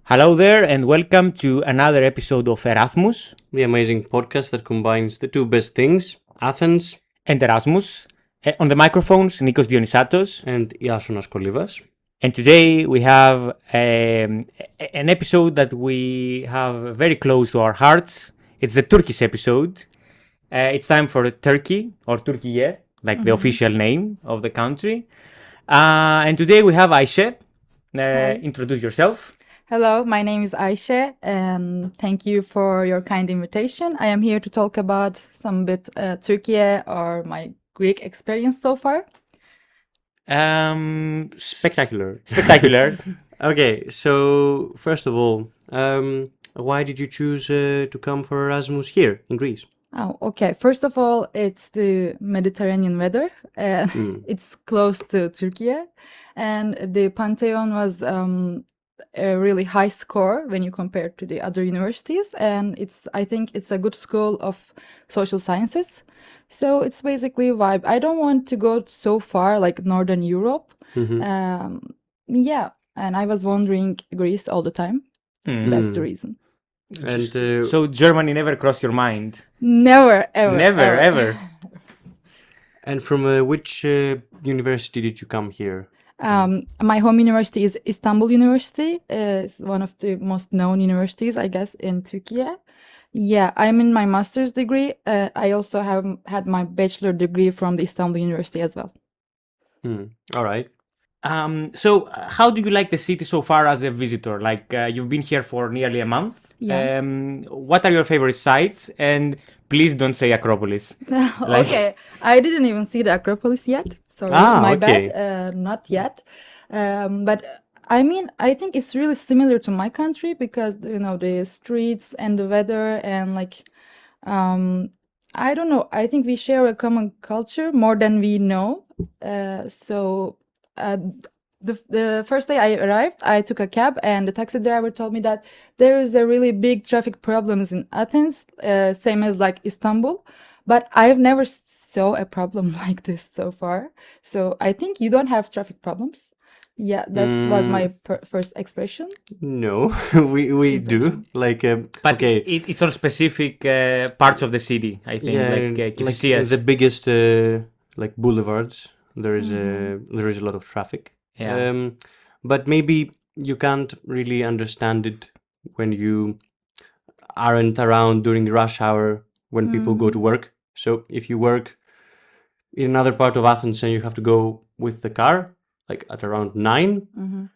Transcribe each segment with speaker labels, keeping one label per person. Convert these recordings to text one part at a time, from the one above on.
Speaker 1: Hello there, and welcome to another episode of ERAΘΜUS
Speaker 2: The amazing podcast that combines the two best things, Athens
Speaker 1: and Erasmus. On the microphones, Nikos Dionysatos.
Speaker 2: and Iasonas Kolyvas.
Speaker 1: And today we have an episode that we have very close to our hearts. It's the Turkish episode. It's time for Turkey, or Turkiye, like the official name of the country. And today we have Ayşe. Introduce yourself.
Speaker 3: Hello, my name is Ayşe, and thank you for your kind invitation. I am here to talk about some bit Turkey or my Greek experience so far.
Speaker 2: Spectacular.
Speaker 1: Spectacular.
Speaker 2: Okay, so first of all, why did you choose to come for Erasmus here in Greece?
Speaker 3: Oh, okay. First of all, it's the Mediterranean weather. It's close to Turkey, and the Pantheon was a really high score when you compare to the other universities, and I think it's a good school of social sciences. So it's basically a vibe. I don't want to go so far like Northern Europe. Yeah, and I was wondering Greece all the time. That's the reason.
Speaker 2: And
Speaker 1: So Germany never crossed your mind?
Speaker 3: Never, ever.
Speaker 1: Never, ever.
Speaker 2: and from which university did you come here?
Speaker 3: My home university is Istanbul University. It's one of the most known universities, I guess, in Turkey. Yeah, I'm in my master's degree. I also have had my bachelor degree from the Istanbul University as well.
Speaker 2: All right.
Speaker 1: So how do you like the city so far as a visitor? Like you've been here for nearly a month.
Speaker 3: Yeah.
Speaker 1: What are your favorite sites? And please don't say Acropolis.
Speaker 3: Okay, I didn't even see the Acropolis yet. Sorry, my
Speaker 2: okay.
Speaker 3: bad. Not yet. But I mean, I think it's really similar to my country because the streets and the weather and I don't know. I think we share a common culture more than we know. The first day I arrived, I took a cab, and the taxi driver told me that there is a really big traffic problems in Athens, same as like Istanbul. But I've never saw a problem like this so far. So I think you don't have traffic problems. Yeah, that was my first expression.
Speaker 2: No, we do.
Speaker 1: But
Speaker 2: okay.
Speaker 1: it's on specific parts of the city, I think.
Speaker 2: Like
Speaker 1: Kifisias.
Speaker 2: the biggest boulevards, there is a lot of traffic.
Speaker 1: Yeah.
Speaker 2: But maybe you can't really understand it when you aren't around during rush hour when people go to work. So if you work in another part of Athens and you have to go with the car, like at around 9,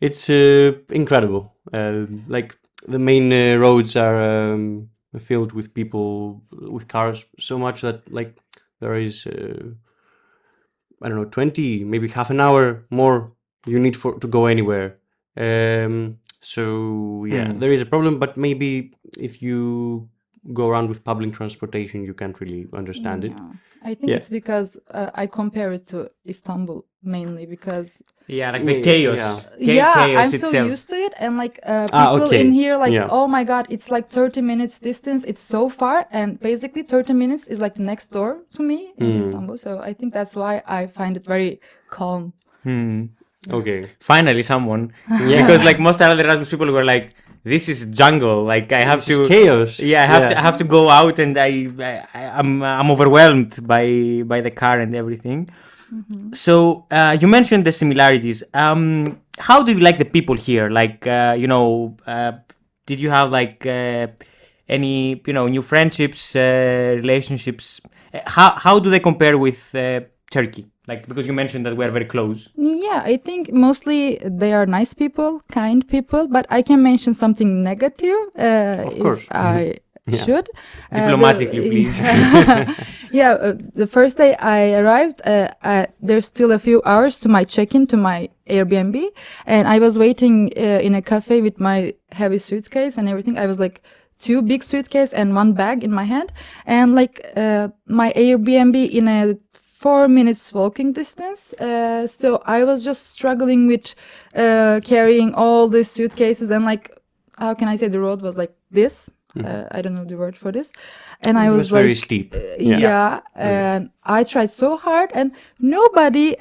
Speaker 2: it's incredible. Like the main roads are filled with people with cars so much that like there is I don't know 20, maybe half an hour more you need to go anywhere. So yeah, there is a problem, but maybe if you go around with public transportation, you can't really understand it.
Speaker 3: Yeah. I think it's because I compare it to Istanbul mainly because
Speaker 1: Yeah, like the chaos.
Speaker 3: yeah,
Speaker 1: Chaos
Speaker 3: I'm so
Speaker 1: itself.
Speaker 3: used to it, and like people
Speaker 2: okay.
Speaker 3: in here like
Speaker 2: Yeah.
Speaker 3: oh my god, it's like 30 minutes distance, it's so far, and basically 30 minutes is like the next door to me in Istanbul. So I think that's why I find it very calm.
Speaker 2: Okay.
Speaker 1: Finally, someone. Because like most other Erasmus people were like, this is jungle. Like I have
Speaker 2: This
Speaker 1: to
Speaker 2: is chaos.
Speaker 1: Yeah, I have to go out, and I'm overwhelmed by the car and everything. So you mentioned the similarities. How do you like the people here? Like did you have like any new friendships, relationships? How do they compare with Turkey? Like because you mentioned that we're very close.
Speaker 3: Yeah, I think mostly they are nice people, kind people, but I can mention something negative
Speaker 2: course.
Speaker 3: if I should.
Speaker 1: Diplomatically, please.
Speaker 3: Yeah, the first day I arrived, there's still a few hours to my check-in to my Airbnb, and I was waiting in a cafe with my heavy suitcase and everything. I was like 2 big suitcase and 1 bag in my hand, and like my Airbnb in a 4 minutes walking distance. So I was just struggling with carrying all these suitcases, and like, how can I say, the road was like this. I don't know the word for this. And I
Speaker 2: It
Speaker 3: was
Speaker 2: was
Speaker 3: like,
Speaker 2: very steep.
Speaker 3: yeah, and I tried so hard, and nobody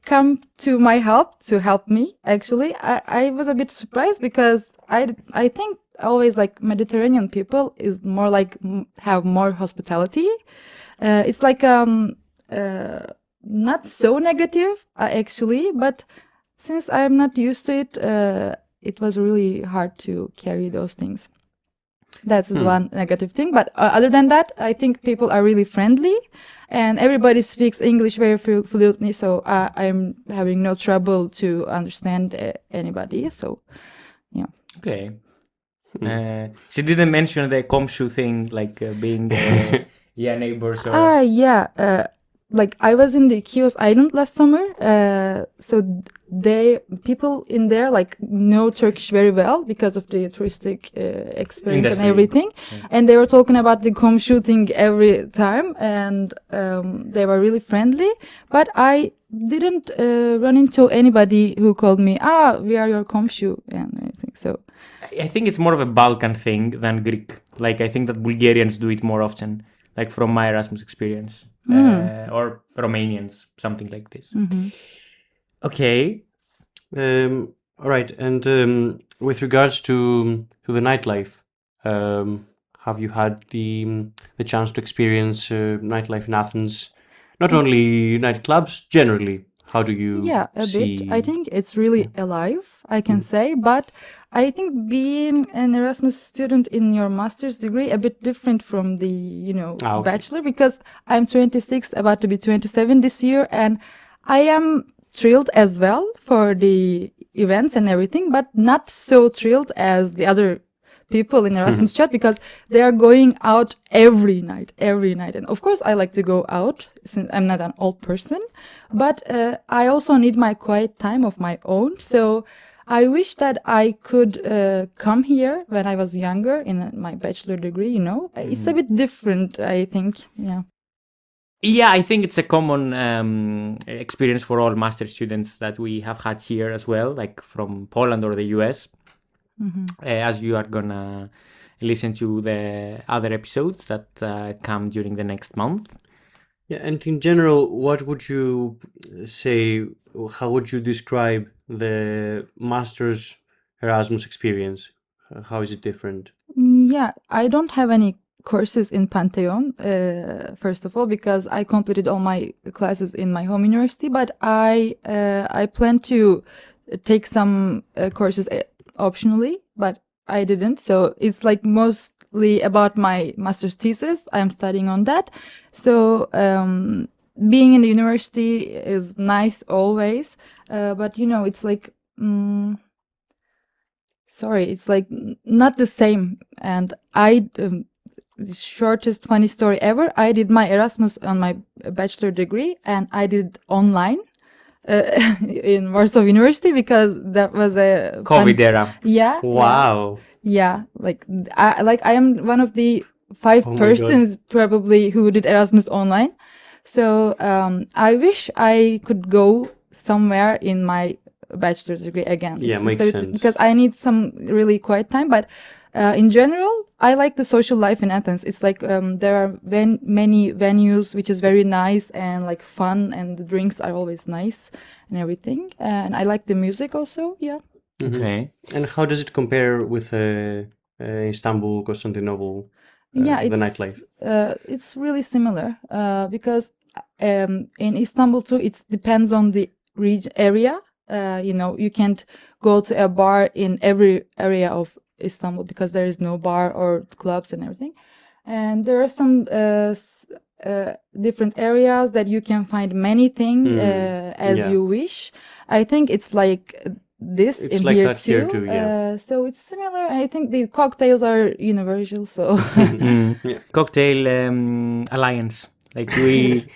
Speaker 3: come to my help to help me. Actually, I was a bit surprised because I think always like Mediterranean people is more like have more hospitality. It's like not so negative actually, but since I'm not used to it, it was really hard to carry those things. That is one negative thing. But other than that, I think people are really friendly and everybody speaks English very fluently. So I'm having no trouble to understand anybody. So, yeah.
Speaker 1: Okay. She didn't mention the komşu thing, like being neighbors or...
Speaker 3: Yeah. Like I was in the Chios Island last summer. So people in there like know Turkish very well because of the touristic experience
Speaker 1: Industry.
Speaker 3: and everything.
Speaker 1: Yeah.
Speaker 3: And they were talking about the komşu thing every time, and they were really friendly. But I didn't run into anybody who called me, we are your komşu and everything. So
Speaker 1: I think it's more of a Balkan thing than Greek. Like I think that Bulgarians do it more often, like from my Erasmus experience. Or Romanians, something like this. Okay.
Speaker 2: All right. And with regards to the nightlife, have you had the chance to experience nightlife in Athens? Not only nightclubs, generally. How do you see?
Speaker 3: Bit. I think it's really alive, I can say. But I think being an Erasmus student in your master's degree a bit different from the,
Speaker 2: okay.
Speaker 3: bachelor, because I'm 26, about to be 27 this year, and I am thrilled as well for the events and everything, but not so thrilled as the other people in Erasmus chat, because they are going out every night. And of course I like to go out since I'm not an old person, but I also need my quiet time of my own. So I wish that I could come here when I was younger in my bachelor degree, It's a bit different, I think.
Speaker 1: Yeah, I think it's a common experience for all master students that we have had here as well, like from Poland or the US. As you are gonna listen to the other episodes that come during the next month.
Speaker 2: Yeah, and in general, what would you say, how would you describe the master's Erasmus experience? How is it different?
Speaker 3: Yeah, I don't have any courses in Pantheon, first of all, because I completed all my classes in my home university, but I plan to take some courses optionally, but I didn't. So it's like mostly about my master's thesis. I'm studying on that. So being in the university is nice always, but it's like it's like not the same. And the shortest funny story ever, I did my Erasmus on my bachelor degree, and I did online in Warsaw University, because that was a
Speaker 1: COVID era.
Speaker 3: Yeah.
Speaker 2: Wow.
Speaker 3: Yeah. Like I am one of the 5 persons probably who did Erasmus online. So I wish I could go somewhere in my bachelor's degree again.
Speaker 2: Yeah, makes sense.
Speaker 3: Because I need some really quiet time. But in general, I like the social life in Athens. It's like there are many venues, which is very nice and like fun, and the drinks are always nice and everything. And I like the music also. Yeah.
Speaker 1: Okay.
Speaker 2: And how does it compare with Istanbul, Constantinople, the nightlife?
Speaker 3: It's really similar because in Istanbul too, it depends on the area. You can't go to a bar in every area of Istanbul because there is no bar or clubs and everything. And there are some different areas that you can find many things as you wish. I think it's like this
Speaker 2: it's
Speaker 3: in
Speaker 2: like
Speaker 3: here
Speaker 2: that
Speaker 3: too.
Speaker 2: Here too, yeah.
Speaker 3: So it's similar. I think the cocktails are universal. So
Speaker 1: Cocktail alliance, like we,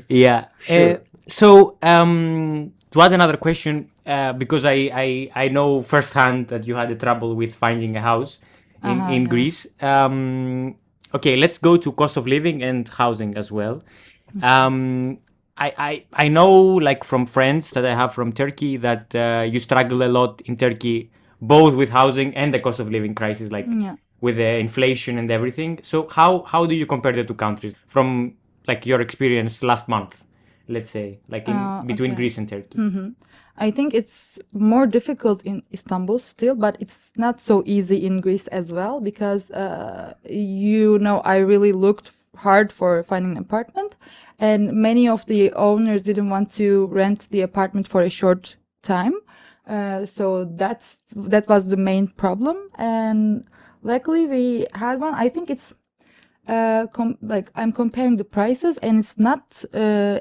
Speaker 1: yeah.
Speaker 2: Sure.
Speaker 1: So to add another question, because I know firsthand that you had a trouble with finding a house in Greece. Okay, let's go to cost of living and housing as well. I know, like from friends that I have from Turkey, that you struggle a lot in Turkey, both with housing and the cost of living crisis, like with the inflation and everything. So how do you compare the two countries from like your experience last month? let's say, like in between
Speaker 3: Okay.
Speaker 1: Greece and Turkey?
Speaker 3: I think it's more difficult in Istanbul still, but it's not so easy in Greece as well because, I really looked hard for finding an apartment, and many of the owners didn't want to rent the apartment for a short time. So that was the main problem, and luckily we had one. I think it's I'm comparing the prices, and it's not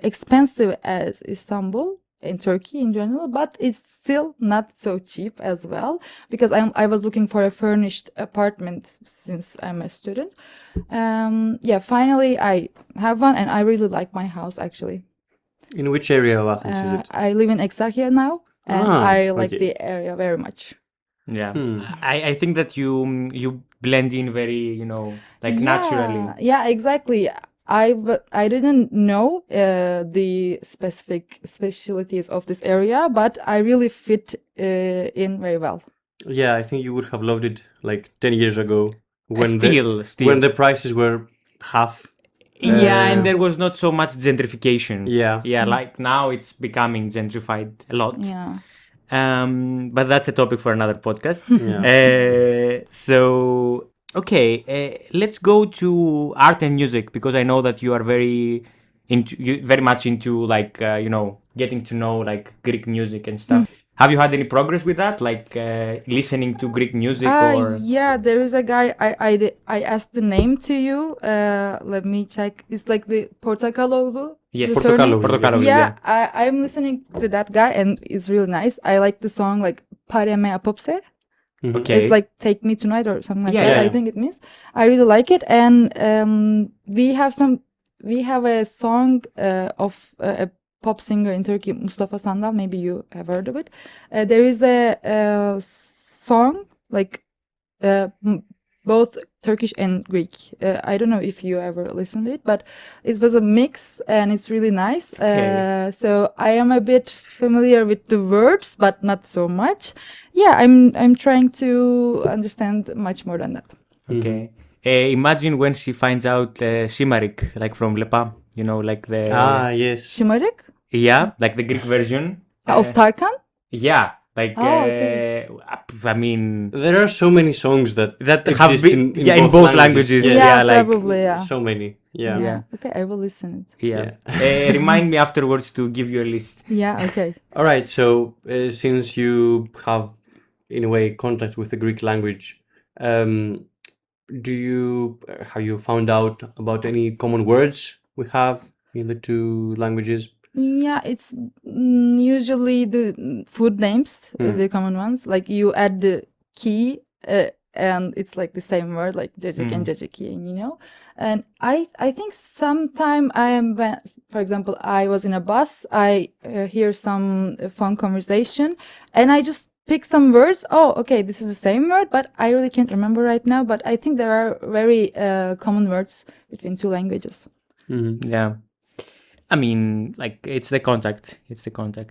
Speaker 3: expensive as Istanbul in Turkey in general, but it's still not so cheap as well because I was looking for a furnished apartment since I'm a student. Finally I have one, and I really like my house actually.
Speaker 2: In which area of Athens is it?
Speaker 3: I live in Exarchia now, and I like
Speaker 2: okay.
Speaker 3: the area very much.
Speaker 1: Yeah, I think that you blend in very, naturally.
Speaker 3: Yeah, exactly. I didn't know the specific specialties of this area, but I really fit in very well.
Speaker 2: Yeah, I think you would have loved it like 10 years ago when
Speaker 1: Still.
Speaker 2: when the prices were half.
Speaker 1: Yeah, and there was not so much gentrification.
Speaker 2: Yeah.
Speaker 1: Yeah, like now it's becoming gentrified a lot.
Speaker 3: Yeah.
Speaker 1: But that's a topic for another podcast. Let's go to art and music, because I know that you are very much into getting to know like Greek music and stuff. Have you had any progress with that, like listening to Greek music or?
Speaker 3: Yeah, there is a guy. I asked the name to you. Let me check. It's like the Portakaloğlu.
Speaker 1: Yes,
Speaker 3: the surname.
Speaker 1: Portakaloğlu.
Speaker 3: Yeah, I'm listening to that guy, and it's really nice. I like the song like Pare me apopse.
Speaker 1: Okay.
Speaker 3: It's like Take Me Tonight or something like that.
Speaker 1: Yeah.
Speaker 3: I think it means. I really like it, and we have a song of a pop singer in Turkey, Mustafa Sandal. Maybe you have heard of it. There is a song like both Turkish and Greek. I don't know if you ever listened to it, but it was a mix, and it's really nice.
Speaker 1: Okay.
Speaker 3: So I am a bit familiar with the words, but not so much. Yeah, I'm trying to understand much more than that.
Speaker 1: Okay. Imagine when she finds out Shimarik, like from Lepa, like the...
Speaker 2: yes.
Speaker 3: Şımarık?
Speaker 1: Yeah, like the Greek version.
Speaker 3: Of Tarkan?
Speaker 1: Yeah, like...
Speaker 3: okay.
Speaker 1: I mean...
Speaker 2: There are so many songs that
Speaker 1: have
Speaker 2: exist
Speaker 1: been
Speaker 2: in
Speaker 1: both languages.
Speaker 3: Yeah,
Speaker 1: like,
Speaker 3: probably, yeah.
Speaker 2: So many. Yeah.
Speaker 3: Okay, I will listen it.
Speaker 1: Yeah. Remind me afterwards to give you a list.
Speaker 3: Yeah, okay.
Speaker 2: All right. So since you have, in a way, contact with the Greek language, have you found out about any common words we have in the two languages?
Speaker 3: Yeah, it's usually the food names, the common ones. Like you add the ki, and it's like the same word, like cacık and cacık, And I think sometime for example, I was in a bus, I hear some phone conversation, and I just pick some words. Oh, okay, this is the same word, but I really can't remember right now. But I think there are very common words between two languages.
Speaker 2: Mm-hmm.
Speaker 1: Yeah. I mean, like, it's the contact.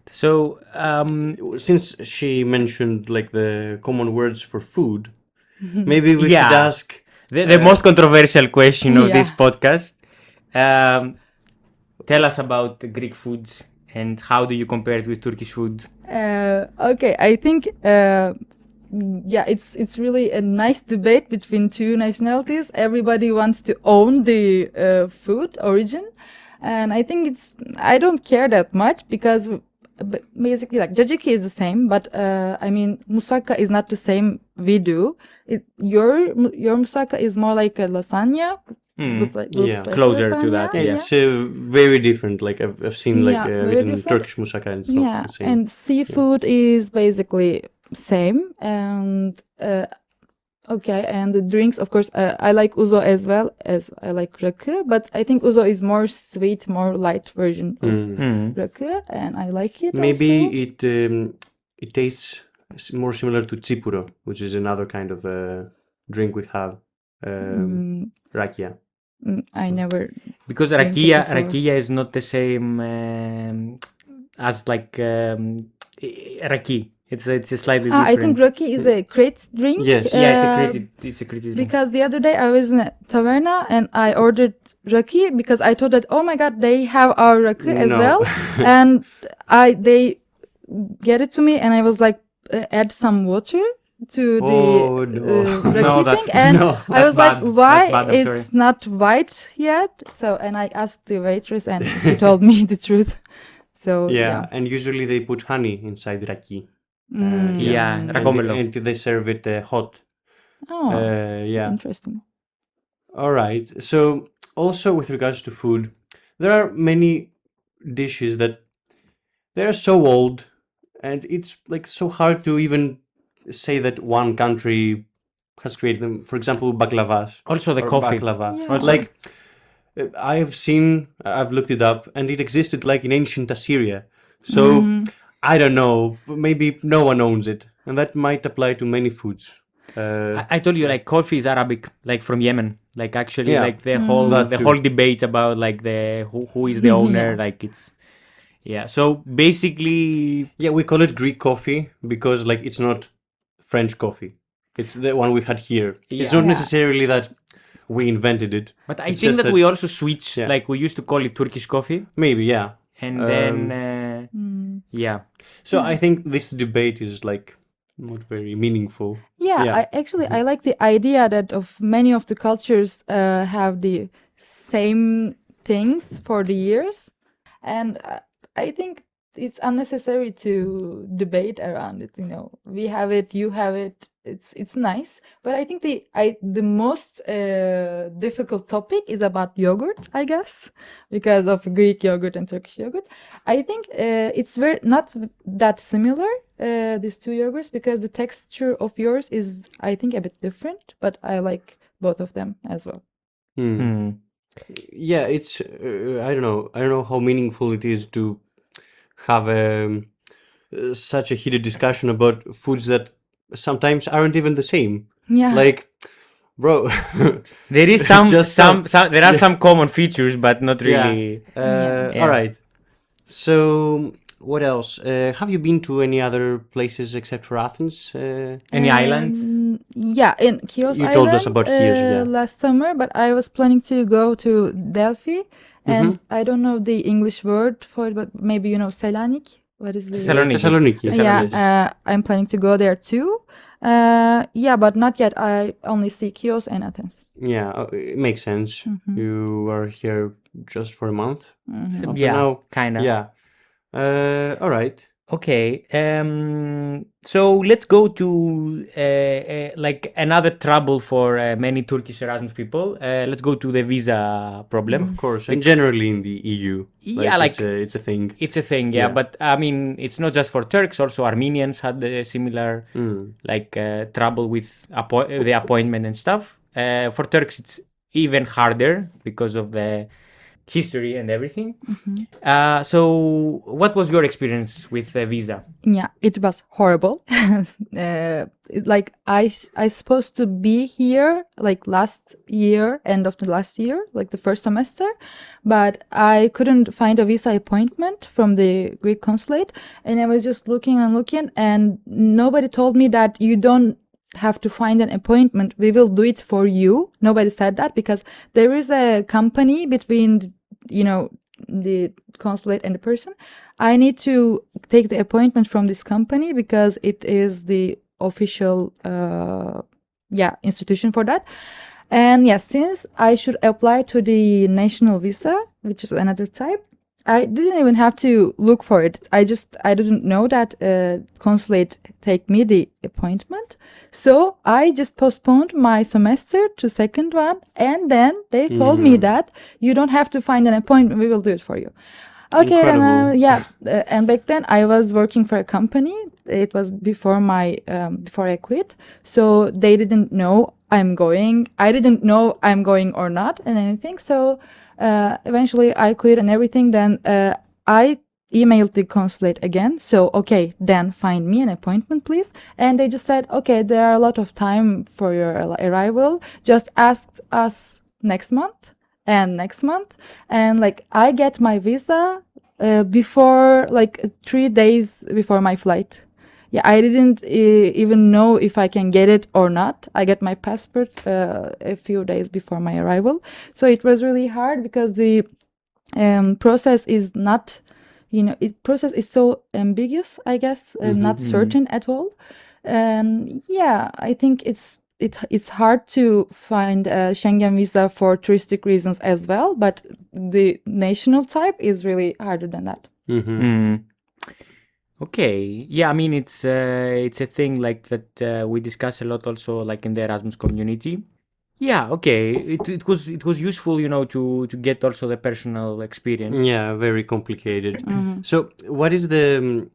Speaker 1: So,
Speaker 2: since she mentioned like the common words for food, maybe we should ask
Speaker 1: the most controversial question of this podcast. Tell us about the Greek foods and how do you compare it with Turkish food?
Speaker 3: Okay, I think it's really a nice debate between two nationalities. Everybody wants to own the food origin. And I think I don't care that much because basically like cacık is the same, but I mean moussaka is not the same we do. Your moussaka is more like a lasagna. Looks like
Speaker 1: closer
Speaker 3: lasagna.
Speaker 1: to that. Yeah.
Speaker 2: It's very different. Like I've seen like even Turkish moussaka and it's not the same.
Speaker 3: And seafood is basically same, and okay, and the drinks, of course, I like ouzo as well as I like rakı, but I think ouzo is more sweet, more light version of rakı, and I like it.
Speaker 2: Maybe
Speaker 3: also.
Speaker 2: it tastes more similar to tsipuro, which is another kind of drink we have. Rakia.
Speaker 3: I never.
Speaker 1: Because rakia is not the same as like raki. It's a slightly different.
Speaker 3: I think raki is a crate drink.
Speaker 2: Yes.
Speaker 1: Yeah, it's a creative drink.
Speaker 3: Because the other day I was in a taverna and I ordered raki because I thought that, oh my god, they have our raki as
Speaker 2: No.
Speaker 3: well. And they get it to me and I was like, add some water to
Speaker 2: Oh,
Speaker 3: the
Speaker 2: no.
Speaker 3: raki
Speaker 1: No,
Speaker 3: thing. And
Speaker 2: no,
Speaker 3: I was
Speaker 1: that's
Speaker 3: like,
Speaker 1: bad.
Speaker 3: why
Speaker 1: That's bad, I'm
Speaker 3: it's not white yet? So, and I asked the waitress and she told me the truth. So,
Speaker 2: Yeah, and usually they put honey inside raki.
Speaker 1: Yeah,
Speaker 2: And
Speaker 1: ragomelo.
Speaker 2: and they serve it hot.
Speaker 3: Oh,
Speaker 2: Yeah.
Speaker 3: interesting.
Speaker 2: All right. So also with regards to food, there are many dishes that they're so old, and it's like so hard to even say that one country has created them. For example, baklavas.
Speaker 1: Also the
Speaker 2: or
Speaker 1: coffee.
Speaker 2: Baklava.
Speaker 3: Yeah.
Speaker 2: Like I've looked it up, and it existed like in ancient Assyria. So I don't know. Maybe no one owns it, and that might apply to many foods.
Speaker 1: I told you like coffee is Arabic, like from Yemen. Like actually,
Speaker 2: Yeah.
Speaker 1: like the whole
Speaker 2: That
Speaker 1: the
Speaker 2: too.
Speaker 1: whole debate about like the who is the owner.
Speaker 3: Yeah.
Speaker 1: Like it's So basically,
Speaker 2: Yeah, we call it Greek coffee because like it's not French coffee. It's the one we had here. It's not
Speaker 3: Yeah.
Speaker 2: necessarily that we invented it.
Speaker 1: but I
Speaker 2: It's
Speaker 1: think
Speaker 2: just
Speaker 1: that we also switched.
Speaker 2: Yeah.
Speaker 1: Like we used to call it Turkish coffee,
Speaker 2: Maybe, yeah.
Speaker 1: and then yeah.
Speaker 2: So I think this debate is like not very meaningful.
Speaker 3: Yeah,
Speaker 2: Yeah.
Speaker 3: I like the idea that of many of the cultures have the same things for the years, and I think it's unnecessary to debate around it. We have it, you have it. It's nice, but I think the most difficult topic is about yogurt, I guess, because of Greek yogurt and Turkish yogurt. I think it's not that similar, these two yogurts, because the texture of yours is, I think, a bit different, but I like both of them as well.
Speaker 2: Yeah, it's I don't know. I don't know how meaningful it is to have such a heated discussion about foods that sometimes aren't even the same.
Speaker 3: Yeah.
Speaker 2: Like, bro.
Speaker 1: There is some
Speaker 2: Just
Speaker 1: some there are some common features, but not really.
Speaker 2: Yeah. All right. So, what else? Have you been to any other places except for Athens?
Speaker 1: Any islands?
Speaker 3: Yeah, in Chios
Speaker 2: You
Speaker 3: Island
Speaker 2: told us about Chios, yeah.
Speaker 3: last summer, but I was planning to go to Delphi, and I don't know the English word for it, but maybe you know Selanik. What is the
Speaker 1: Thessaloniki.
Speaker 3: Yeah, I'm planning to go there too. Yeah, but not yet. I only see Chios and Athens.
Speaker 2: Yeah, it makes sense. You are here just for a month. Up
Speaker 1: Yeah,
Speaker 2: now.
Speaker 1: kind of.
Speaker 2: Yeah. All right.
Speaker 1: Okay. So let's go to like another trouble for many Turkish Erasmus people. Let's go to the visa problem.
Speaker 2: Of course, and generally in the EU.
Speaker 1: Yeah, like
Speaker 2: it's a thing.
Speaker 1: It's a thing, yeah.
Speaker 2: Yeah.
Speaker 1: But I mean, it's not just for Turks. Also, Armenians had a similar like trouble with the appointment and stuff. For Turks, it's even harder because of the history and everything. So, what was your experience with the visa?
Speaker 3: Yeah, it was horrible. Like I supposed to be here like last year, end of the last year, like the first semester, but I couldn't find a visa appointment from the Greek consulate, and I was just looking and looking, and nobody told me that you don't have to find an appointment. We will do it for you. Nobody said that because there is a company between, the consulate and the person. I need to take the appointment from this company because it is the official, institution for that. And yes, since I should apply to the national visa, which is another type, I didn't even have to look for it. I didn't know that consulate take me the appointment. So I just postponed my semester to second one. And then they told me that you don't have to find an appointment. We will do it for you. Okay,
Speaker 2: Incredible.
Speaker 3: then, and back then I was working for a company. It was before before I quit. So they didn't know I'm going. I didn't know I'm going or not and anything. So eventually I quit and everything. Then I emailed the consulate again. So, okay, then find me an appointment, please. And they just said, okay, there are a lot of time for your arrival. Just ask us next month and next month. And like I get my visa before like 3 days before my flight. yeah, I didn't even know if I can get it or not. I get my passport a few days before my arrival, so it was really hard because the process is not, process is so ambiguous, I guess, not certain at all. And yeah, I think it's hard to find a Schengen visa for touristic reasons as well, but the national type is really harder than that.
Speaker 1: Okay, yeah, I mean it's a thing like that we discuss a lot also like in the Erasmus community. Yeah, okay, it was useful, to get also the personal experience.
Speaker 2: Yeah, very complicated. So, what is the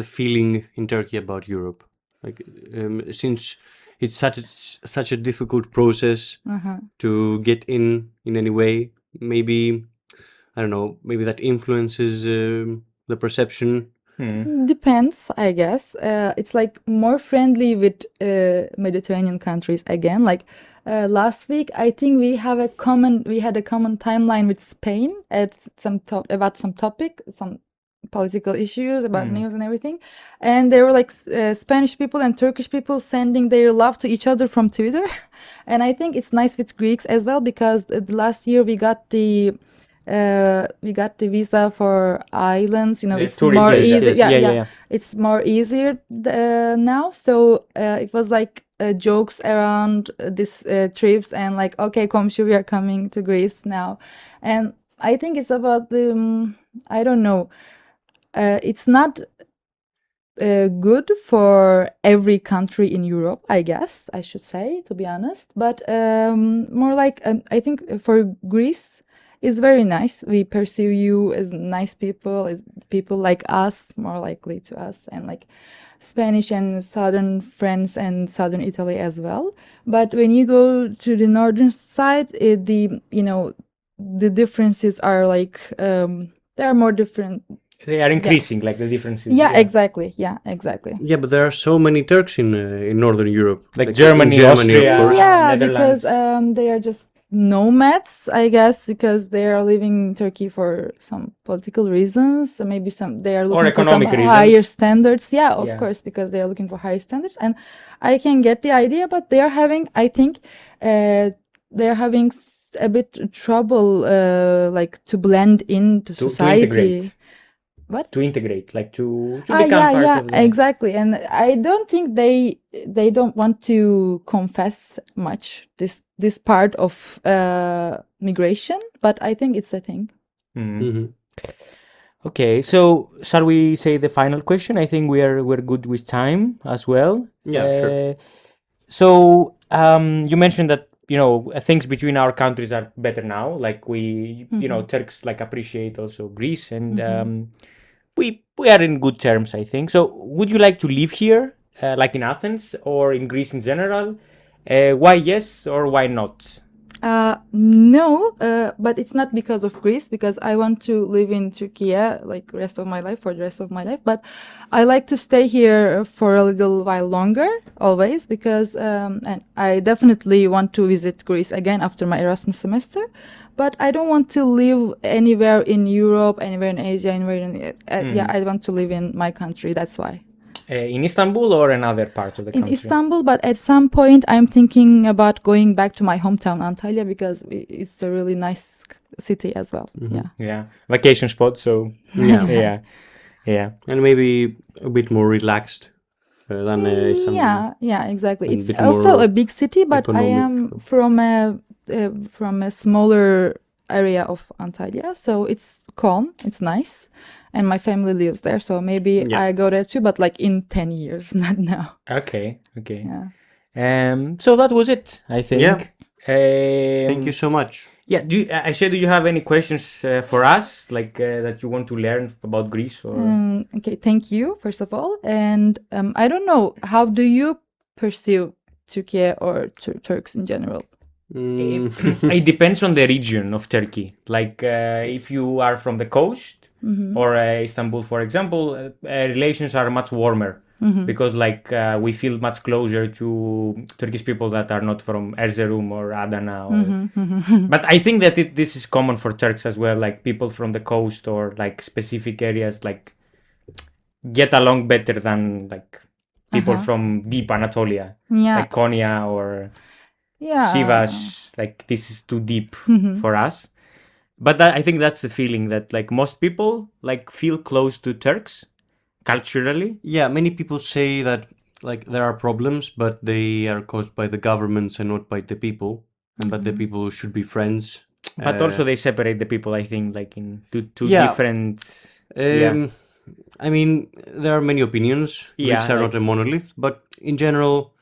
Speaker 2: feeling in Turkey about Europe? Like, since it's such a difficult process to get in any way, maybe I don't know, maybe that influences the perception.
Speaker 3: Depends, I guess. It's like more friendly with Mediterranean countries again. Like last week, I think we had a common timeline with Spain at about some topic, some political issues about news and everything. And there were like Spanish people and Turkish people sending their love to each other from Twitter. And I think it's nice with Greeks as well, because the last year we got the visa for islands. It's more easy. Yeah. It's more easier now. So it was like jokes around this trips and like, okay, komşu, we are coming to Greece now. And I think it's about the I don't know. It's not good for every country in Europe, I guess I should say, to be honest. But more like I think for Greece, it's very nice. We perceive you as nice people, as people like us, more likely to us, and like Spanish and southern France and southern Italy as well. But when you go to the northern side, the differences are like they are more different.
Speaker 1: They are increasing, like the differences.
Speaker 3: Yeah, exactly. Yeah, exactly.
Speaker 2: Yeah, but there are so many Turks in Northern Europe,
Speaker 1: like Germany, Austria,
Speaker 2: of course.
Speaker 3: Yeah,
Speaker 1: Netherlands.
Speaker 3: because they are just nomads, I guess, because they are living in Turkey for some political reasons. Maybe they are looking for some higher standards. Yeah, of course, because they are looking for higher standards. And I can get the idea, but they are having, I think, they are having a bit trouble, like to blend into society.
Speaker 1: To integrate.
Speaker 3: What?
Speaker 1: To integrate, like to become part of the...
Speaker 3: exactly. And I don't think they don't want to confess much this part of migration, but I think it's a thing.
Speaker 1: Okay, so shall we say the final question? I think we're good with time as well.
Speaker 2: Yeah, sure.
Speaker 1: So you mentioned that things between our countries are better now. Like we, Turks like appreciate also Greece, and we are in good terms, I think. So would you like to live here, like in Athens or in Greece in general? Why yes or why not?
Speaker 3: No, but it's not because of Greece, because I want to live in Turkey like for the rest of my life. But I like to stay here for a little while longer, always, because and I definitely want to visit Greece again after my Erasmus semester. But I don't want to live anywhere in Europe, anywhere in Asia, anywhere in I want to live in my country. That's why.
Speaker 1: In Istanbul or another part of the country?
Speaker 3: In Istanbul, but at some point I'm thinking about going back to my hometown Antalya, because it's a really nice city as well. Yeah,
Speaker 1: vacation spot. So yeah.
Speaker 2: And maybe a bit more relaxed than Istanbul.
Speaker 3: Yeah, exactly. It's also a big city, but I am from a smaller area of Antalya, so it's calm, it's nice, and my family lives there, so maybe I go there too, but like in 10 years, not now.
Speaker 1: Okay.
Speaker 3: Yeah.
Speaker 1: So that was it, I think.
Speaker 2: Yeah. Thank you so much.
Speaker 1: Yeah. Do you have any questions for us, like that you want to learn about Greece? Or...
Speaker 3: Okay. Thank you, first of all, and I don't know, how do you pursue Turkey or Turks in general?
Speaker 1: It depends on the region of Turkey. Like if you are from the coast or Istanbul, for example, relations are much warmer because like we feel much closer to Turkish people that are not from Erzurum or Adana. But I think that this is common for Turks as well, like people from the coast or like specific areas like get along better than like people
Speaker 3: Uh-huh.
Speaker 1: from deep Anatolia,
Speaker 3: Yeah.
Speaker 1: like Konya or
Speaker 3: Yeah.
Speaker 1: Sivas. Like this is too deep
Speaker 3: Mhm.
Speaker 1: for us. But I think that's the feeling that like most people like feel close to Turks culturally.
Speaker 2: Yeah, many people say that like there are problems, but they are caused by the governments and not by the people, and that the people should be friends.
Speaker 1: But also they separate the people, I think, like in two
Speaker 2: Yeah.
Speaker 1: different. Yeah.
Speaker 2: I mean, there are many opinions.
Speaker 1: Yeah,
Speaker 2: Greeks are
Speaker 1: like-
Speaker 2: not a monolith, but in general,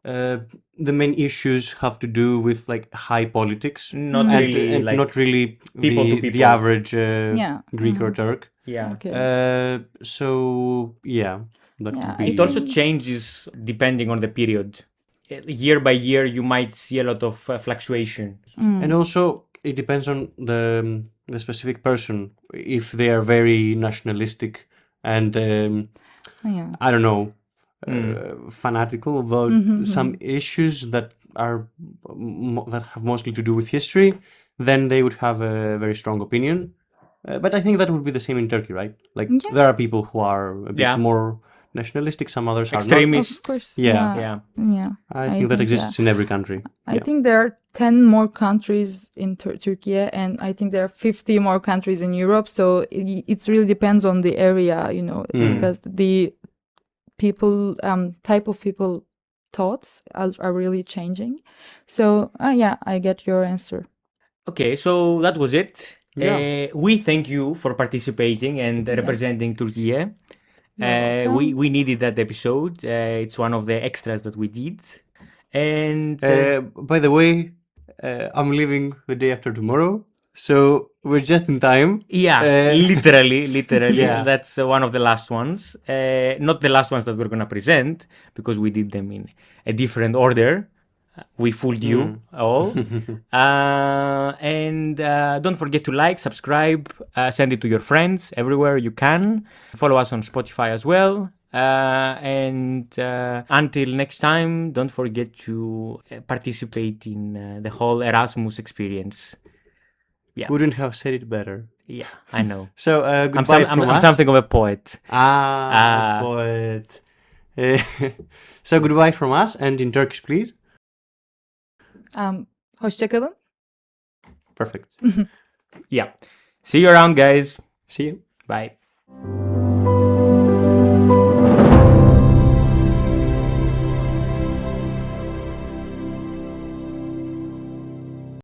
Speaker 2: the main issues have to do with like high politics,
Speaker 1: Not
Speaker 2: and,
Speaker 1: really,
Speaker 2: and
Speaker 1: like,
Speaker 2: not really
Speaker 1: people to
Speaker 2: the
Speaker 1: people.
Speaker 2: average
Speaker 3: Yeah.
Speaker 2: Greek or Turk.
Speaker 1: Yeah.
Speaker 3: Okay.
Speaker 2: So yeah, that
Speaker 3: Yeah,
Speaker 2: could
Speaker 3: I
Speaker 2: be.
Speaker 1: It also changes depending on the period. Year by year, you might see a lot of fluctuation.
Speaker 2: And also, it depends on the specific person. If they are very nationalistic and
Speaker 3: Yeah.
Speaker 2: I don't know, fanatical about some issues that are that have mostly to do with history, then they would have a very strong opinion. But I think that would be the same in Turkey, right? Like
Speaker 3: Yeah.
Speaker 2: there are people who are a bit
Speaker 1: Yeah.
Speaker 2: more nationalistic, some others are not.
Speaker 1: Extremist.
Speaker 3: Of course.
Speaker 2: Yeah.
Speaker 3: Yeah.
Speaker 1: Yeah.
Speaker 3: Yeah.
Speaker 2: I think that exists in every country.
Speaker 3: I
Speaker 2: Yeah.
Speaker 3: think there are 10 more countries in Turkey, and I think there are 50 more countries in Europe. So it really depends on the area, because the people, type of people thoughts are really changing. So, yeah, I get your answer.
Speaker 1: Okay, so that was it.
Speaker 2: Yeah.
Speaker 1: We thank you for participating and representing Turkey.
Speaker 3: You're welcome.
Speaker 1: We needed that episode. It's one of the extras that we did. And
Speaker 2: By the way, I'm leaving the day after tomorrow, so we're just in time.
Speaker 1: yeah, literally,
Speaker 2: Yeah.
Speaker 1: that's one of the last ones. Not the last ones that we're gonna present because we did them in a different order. We fooled you all. And don't forget to like, subscribe, send it to your friends everywhere you can. Follow us on Spotify as well. And until next time, don't forget to participate in the whole Erasmus experience.
Speaker 2: Couldn't have said it better.
Speaker 1: Yeah, I know.
Speaker 2: So goodbye from
Speaker 1: I'm
Speaker 2: us.
Speaker 1: something of a poet.
Speaker 2: Poet. So goodbye from us, and in Turkish, please.
Speaker 3: Hoşça kalın.
Speaker 2: Perfect.
Speaker 1: Yeah. See you around, guys.
Speaker 2: See you.
Speaker 1: Bye.